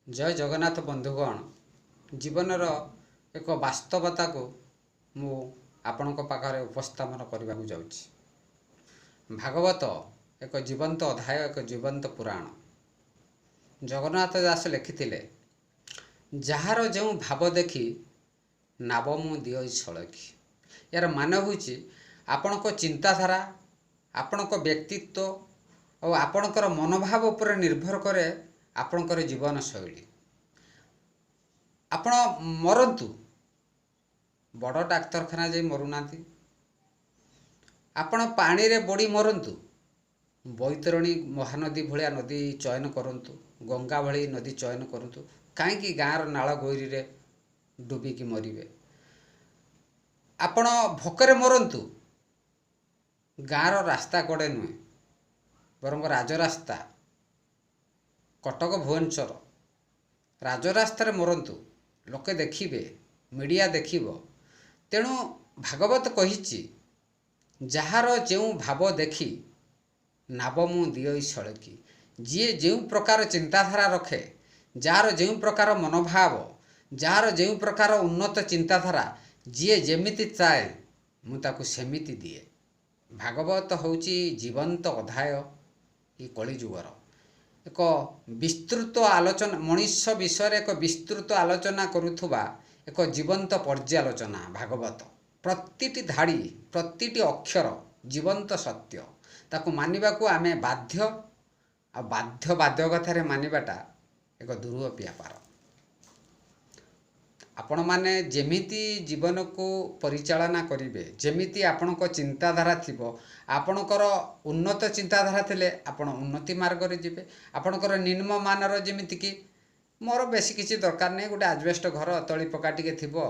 जय जगन्नाथ बंधुगण जीवनर एक वास्तवता को मु आपणक पाखरे उपस्थापन करने को जाऊँगी। भागवत एक जीवंत अध्याय, एक जीवंत पुराण। जगन्नाथ दास लिखिथिले, जार जो भाव देखी नाव मु दिय छलकी। यार मान हूँ आपणक चिंताधारा, आपणक व्यक्तित्व और आपणकर मनोभाव उपर निर्भर करे आपणकर जीवन शैली। आपण मरंतु बड़ डाक्तरखाना जाई मरुना, आपण पानी रे बड़ी मरंतु बैतरणी महानदी भलिया नदी चयन करंतु, गंगा भली नदी चयन करंतु, कहीं गाँव नाल गोईरी रे डुबिकी मरिबे। आपण भोकरे मरंतु गाँव रास्ता कड़े नुहे बरंग राजरास्ता कटक भुवनेश्वर राजरास्तार मरंतु लोके देखिबे, मीडिया देखिबो। तेणु भागवत कहिछि, जार जो भाव देखी नाव मु दिय छलकी। जी जो प्रकार चिंताधारा रखे, जार जो प्रकार मनोभाव, जार जो प्रकार उन्नत चिंताधारा, जी जेमिति चाहे मु ताकु सेमिति दिए। भागवत होउची जीवंत अध्याय ई कलिजुगर एक विस्तृत आलोचना, मनुष्य विषय एक विस्तृत आलोचना करुथुबा एक जीवंत पर्यालोचना। भागवत प्रतिटी धाड़ी, प्रतिटी अक्षर जीवंत सत्य, ताकू मानिबा को आमे बाध्य। आ बाध्य बाध्य कथारे मानिबाटा एक दुरूह व्यापार। आपण माने जेमिति जीवन को परिचालना करिवे, जेमिति आपणक चिंताधारा थिबो, आपणकर उन्नत चिंताधारा थिले आपण उन्नति मार्ग रे जिवे। आपणकर निम्न मानर जेमिति कि मोर बेसी किछि दरकार नै, गोटे आजबेस्ट घर तळी पका टिके थिबो,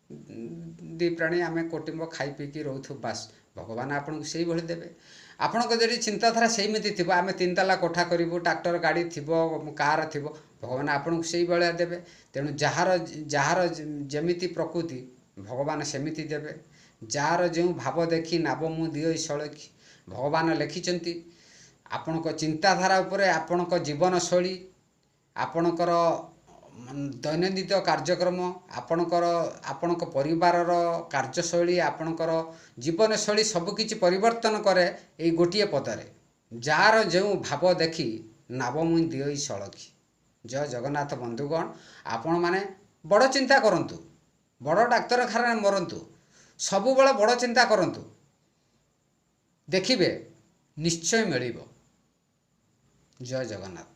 दी प्राणी आमे कोटिंब खाई पी की रहथु, बास भगवान आपन को सेही भली देबे। आपणक जदि चिंताधारा सेमिति थिबो, आमे तीन ताला कोठा करिवो, ट्रैक्टर गाड़ी थिबो, कार थिबो, भगवान आपन को सेही भलिया देबे। तेणु जार जेमिति प्रकृति भगवान सेमिति देबे। जार जो भाव देखी नाव मु दिय छलकी, भगवान लिखिचंती। आपणक चिंताधारा उपरे आपणक जीवन शैली, आपणकर दैनंदिन कार्यक्रम, आपणक परिवारर कार्यशैली, आपणकर जीवन शैली सबकिछि परिवर्तन करे एई गोटिए पदरे, जार जो भाव देखी नाव मु दिय छलकी। जय जगन्नाथ बंधुगण, आपण माने बड़ चिंता करंतु, बड़ डाक्तरखाना मरंतु, सबु बेले बड़ चिंता करंतु, देखिबे निश्चय मिलिबो। जय जगन्नाथ।